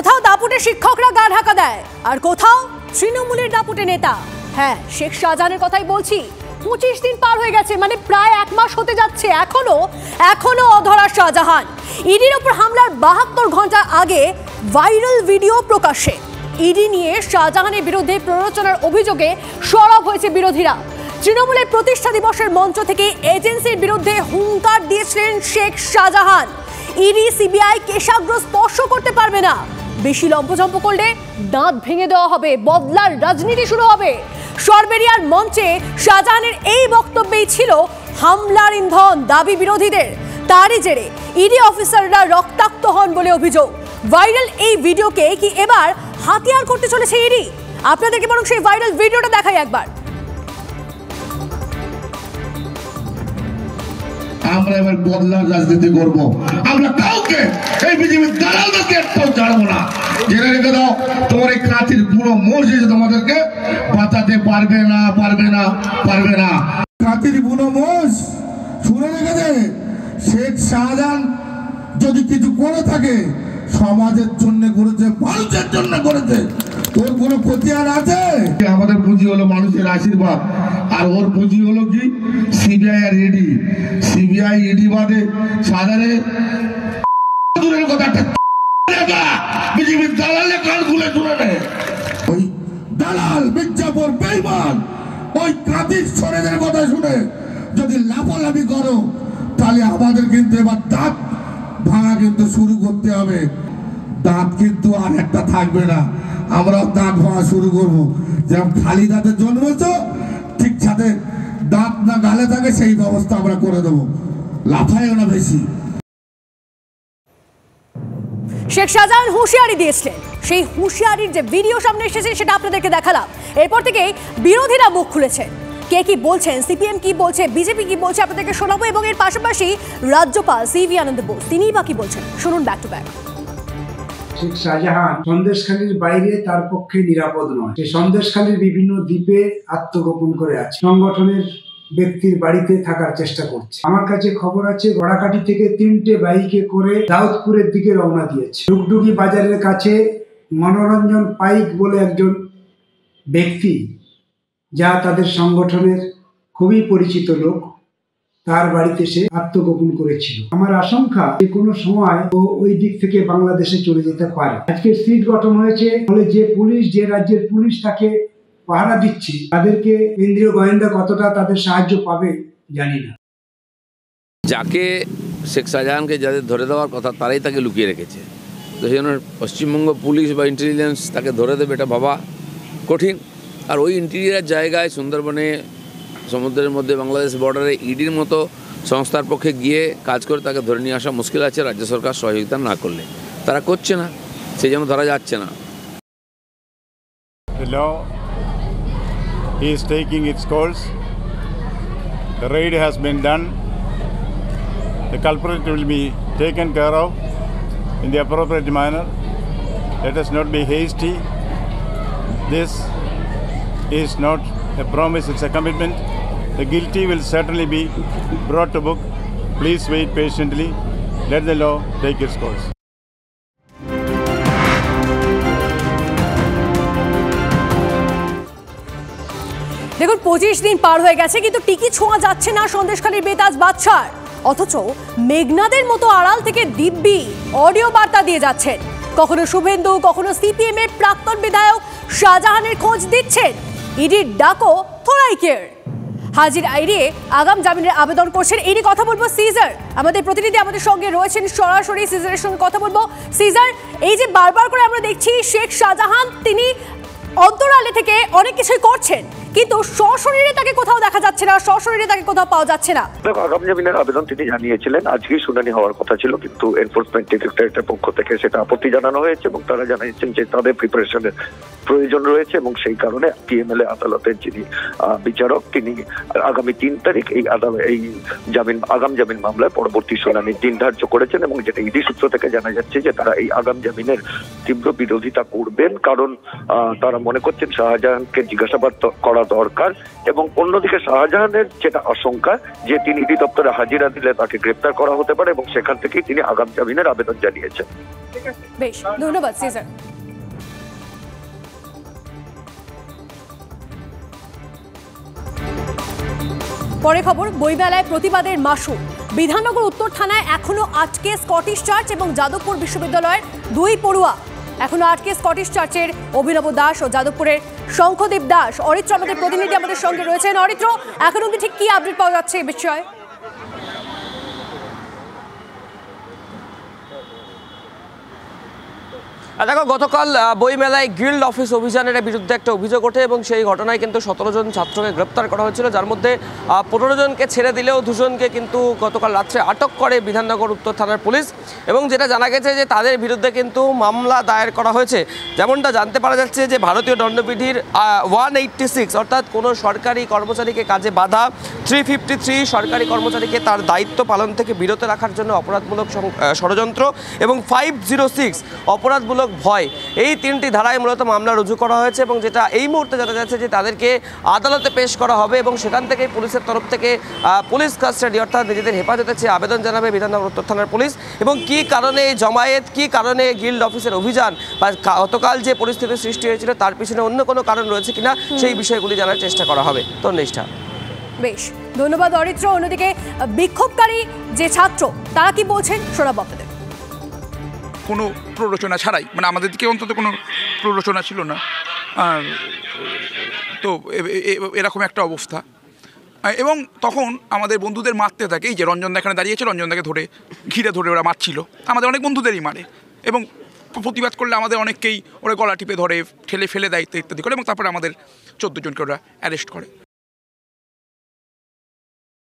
কোথাও দাপুটে শিক্ষকরা গা ঢাকা দেয় আর কোথাও তৃণমূলের দাপুটে নেতা। হ্যাঁ, শেখ শাহজাহানের কথাই বলছি। 25 দিন পার হয়ে গেছে, মানে প্রায় 1 মাস হতে যাচ্ছে, এখনো অধরা শাহজাহান। ইডির উপর হামলার 72 ঘন্টা আগে ভাইরাল ভিডিও প্রকাশ্যে। ইডি নিয়ে শাহজাহানের বিরুদ্ধে প্ররোচনার অভিযোগে সরব হয়েছে বিরোধীরা। তৃণমূলের প্রতিষ্ঠা দিবসের মঞ্চ থেকে এজেন্সির বিরুদ্ধে হুঙ্কার দিয়েছিলেন শেখ শাহজাহান। ইডি সিবিআই কেশাগ্র স্পর্শ করতে পারবে না, বেশি লম্পঝম্প করলে দাঁত ভেঙে দেওয়া হবে, বদলার রাজনীতি শুরু হবে। সরবেরিয়ার মঞ্চে শাহজাহানের এই বক্তব্যেই ছিল হামলার ইন্ধন দাবি বিরোধীদের। তারই জেরে ইডি অফিসাররা রক্তাক্ত হন বলে অভিযোগ। ভাইরাল এই ভিডিওকে কি এবার হাতিয়ার করতে চলেছে ইডি? আপনাদেরকে বরং সেই ভাইরাল ভিডিওটা দেখাই একবার। আমরা এবার বদলার রাজনীতি করব। আমরা কাউকে এই বিজেপির দালালদেরকে একটাও ছাড়বো না। জেনে রেখে দাও, তোমার এই কাঁচির পুরো মোষ এসে তোমাদেরকে বাঁচাতে পারবে না, পারবে না, পারবে না। কাঁচির বুনো মোষ শুনে রেখে দে, শেখ শাহজাহান যদি কিছু করে থাকে সমাজের জন্য করেছে, মানুষের জন্য করেছে। তোর কোনো প্রতিহার আছে? আমাদের পুঁজি হলো মানুষের আশীর্বাদ, আর ওর পুঁজি হলো কি CBI R E D. CBI ED বাদে সাধারণের কথা বিজেপির দালালে কান খুলে শুনে নেয়। ওই দালাল মির্জাপুর বেঈমান ওই কাদির সরেদের কথা শুনে যদি লাফালাফি করো তাহলে আমাদের কিন্তু এবার দাঁত ভাঙা কিন্তু শুরু করতে হবে। দাঁত কিন্তু আর একটা থাকবে না, আমরাও দাঁত ভাঙা শুরু করবো। যেমন খালি দাঁতে জন্মেছ, ঠিক সাথে দাঁত না গালে থাকে সেই ব্যবস্থা আমরা করে দেবো। লাফায়ও না বেশি। শেখ শাহজাহান হুঁশিয়ারি দিয়েছিলেন, সেই হুঁশিয়ারির যে ভিডিও সামনে এসেছে সেটা আপনাদেরকে দেখালাম। এরপর থেকেই বিরোধীরা মুখ খুলেছেন, কে কি বলছেন, সিপিএম কি বলছে, বিজেপি কি বলছে আপনাদেরকে শোনাবো। এবং এর পাশাপাশি রাজ্যপাল সিভি আনন্দ বোস তিনিই বা কি বলছেন, শুনুন back to back. Sheikh Shahjahan সন্দেশখালীর বাইরে তার পক্ষে নিরাপদ নয়। সে সন্দেশখালীর বিভিন্ন দ্বীপে আত্মগোপন করে আছে, সংগঠনের ব্যক্তির বাড়িতে থাকার চেষ্টা করছে। আমার কাছে খবর আছে গড়াকাটি থেকে 3টে বাইকে করে দাউদপুরের দিকে রওনা দিয়েছে। ডুগডুগি বাজারের কাছে মনোরঞ্জন পাইক বলে একজন ব্যক্তি, যা তাদের সংগঠনের খুবই পরিচিত লোক, তার বাড়িতে সে আত্মগোপন করেছিল। আমার আশঙ্কা যে কোনো সময় ও ওই দিক থেকে বাংলাদেশে চলে যেতে পারে। আজকে সিট গঠন হয়েছে, ফলে যে পুলিশ, যে রাজ্যের পুলিশ তাকে পাহারা দিচ্ছে, তাদেরকে কেন্দ্রীয় গোয়েন্দা কতটা তাদের সাহায্য পাবে জানি না। যাকে শেখ শাহজাহানকে যাদের ধরে দেওয়ার কথা তারাই তাকে লুকিয়ে রেখেছে, তো সেই জন্য পশ্চিমবঙ্গ পুলিশ বা ইন্টেলিজেন্স তাকে ধরে দেবে এটা ভাবা কঠিন। আর ওই ইন্টেরিয়ার জায়গায় সুন্দরবনে, সমুদ্রের মধ্যে, বাংলাদেশ বর্ডারে ইডির মতো সংস্থার পক্ষে গিয়ে কাজ করে তাকে ধরে নিয়ে আসা মুশকিল আছে রাজ্য সরকার সহযোগিতা না করলে। তারা করছে না, সেই জন্য ধরা যাচ্ছে না। The law is taking its course. The raid has been done. The culprit will be taken care of in the appropriate manner. Let us not be hasty. This is not a promise, it's a commitment. The guilty will certainly be brought to book. Please wait patiently. Let the law take its course. দেখুন, 25 দিন পার হয়ে গেছে কিন্তু টিকি ছোঁয়া যাচ্ছে না সন্দেশখালীর বেতাজ বাদশার। অথচ মেঘনাদের মতো আড়াল থেকে দিব্যি অডিও বার্তা দিয়ে যাচ্ছেন। কখনো শুভেন্দু, কখনো সিপিএম এর প্রাক্তন বিধায়ক শাহজাহানের খোঁজ দিচ্ছেন। ইডির ডাকো থোড়াই কেয়ার। হাজির আইরিয়ে আগাম জামিনের আবেদন করছেন। এই নিয়ে কথা বলবো সিজার, আমাদের প্রতিনিধি আমাদের সঙ্গে রয়েছেন, সরাসরি সিজারের সঙ্গে কথা বলবো। সিজার, এই যে বারবার করে আমরা দেখছি শেখ শাহজাহান তিনি অন্তরালে থেকে অনেক কিছুই করছেন, কিন্তু সশরীরে তাকে কোথাও দেখা যাচ্ছে না, সশরীরে তাকে কোথাও পাওয়া যাচ্ছে না। দেখো, আগাম জামিনের আবেদন তিনি জানিয়েছিলেন, আজকেই শুনানি হওয়ার কথা ছিল, কিন্তু এনফোর্সমেন্ট ডিরেক্টরেটের পক্ষ থেকে সেটা আপত্তি জানানো হয়েছে এবং তারা জানিয়েছেন যে তাদের প্রিপারেশনের প্রয়োজন রয়েছে এবং সেই কারণে পিএমএলএ আদালতের যিনি বিচারক তিনি আগামী 3 তারিখ এই আগাম জামিন মামলায় পরবর্তী শুনানির দিন ধার্য করেছেন। এবং যেটা ইডি সূত্র থেকে জানা যাচ্ছে যে তারা এই আগাম জামিনের তীব্র বিরোধিতা করবেন, কারণ তারা মনে করছেন শাহজাহানকে জিজ্ঞাসাবাদ করা দরকার। এবং অন্যদিকে শাহজাহানের যেটা আশঙ্কা যে তিনি ইডি দপ্তরে হাজিরা দিলে তাকে গ্রেপ্তার করা হতে পারে এবং সেখান থেকেই তিনি আগাম জামিনের আবেদন জানিয়েছেন। বেশ, ধন্যবাদ সিজার। পরে খবর, বইমেলায় প্রতিবাদের মাসুল। বিধাননগর উত্তর থানায় এখনো আটকে স্কটিশ চার্চ এবং যাদবপুর বিশ্ববিদ্যালয়ের 2 পড়ুয়া। এখনো আটকে স্কটিশ চার্চের অভিনব দাস ও যাদবপুরের শঙ্খদীপ দাস। অরিত্র আমাদের প্রতিনিধি আমাদের সঙ্গে রয়েছেন। অরিত্র, এখন অব্দি ঠিক কি আপডেট পাওয়া যাচ্ছে এই বিষয়ে? দেখো, গতকাল বইমেলায় গিল্ড অফিস অভিযানের বিরুদ্ধে একটা অভিযোগ ওঠে এবং সেই ঘটনায় কিন্তু 17 জন ছাত্রকে গ্রেপ্তার করা হয়েছিল, যার মধ্যে 15 জনকে ছেড়ে দিলেও 2 জনকে কিন্তু গতকাল রাত্রে আটক করে বিধাননগর উত্তর থানার পুলিশ। এবং যেটা জানা গেছে যে তাদের বিরুদ্ধে কিন্তু মামলা দায়ের করা হয়েছে। যেমনটা জানতে পারা যাচ্ছে যে ভারতীয় দণ্ডবিধির 186 অর্থাৎ কোনো সরকারি কর্মচারীকে কাজে বাধা, 353 সরকারি কর্মচারীকে তার দায়িত্ব পালন থেকে বিরত রাখার জন্য অপরাধমূলক ষড়যন্ত্র এবং 506 অপরাধমূলক ভয়, এই 3টি ধারায় মূলত মামলা রুজু করা হয়েছে। এবং যেটা এই মুহূর্তে জানা যাচ্ছে যে তাদেরকে আদালতে পেশ করা হবে এবং সেখান থেকে পুলিশের তরফ থেকে পুলিশ কাস্টাডি অর্থাৎ নিজেদের হেফাজতে চেয়ে আবেদন জানাবে বিধাননগর উত্তর থানার পুলিশ। এবং কি কারণে এই জমায়েত, কি কারণে গিল্ড অফিসের অভিযান বা গতকাল যে পরিস্থিতির সৃষ্টি হয়েছিল তার পিছনে অন্য কোনো কারণ রয়েছে কিনা সেই বিষয়গুলি জানার চেষ্টা করা হবে। তন্নিষ্ঠা। বেশ, ধন্যবাদ অরিত্র। অন্যদিকে বিক্ষোভকারী যে ছাত্র তারা কি বলছেন শোনাবো আপনাদের। কোনো প্ররোচনা ছাড়াই, মানে আমাদের দিকে অন্তত কোনো প্ররোচনা ছিল না, তো এরকম একটা অবস্থা। এবং তখন আমাদের বন্ধুদের মারতে থাকে, এই যে রঞ্জনদা এখানে দাঁড়িয়েছে, রঞ্জনদাকে ঘিরে ধরে ওরা মারছিল। আমাদের অনেক বন্ধুদেরই মারে এবং প্রতিবাদ করলে আমাদের অনেককেই ওরা গলা টিপে ধরে, ঠেলে ফেলে দেয় ইত্যাদি করে, এবং তারপরে আমাদের 14 জনকে ওরা অ্যারেস্ট করে।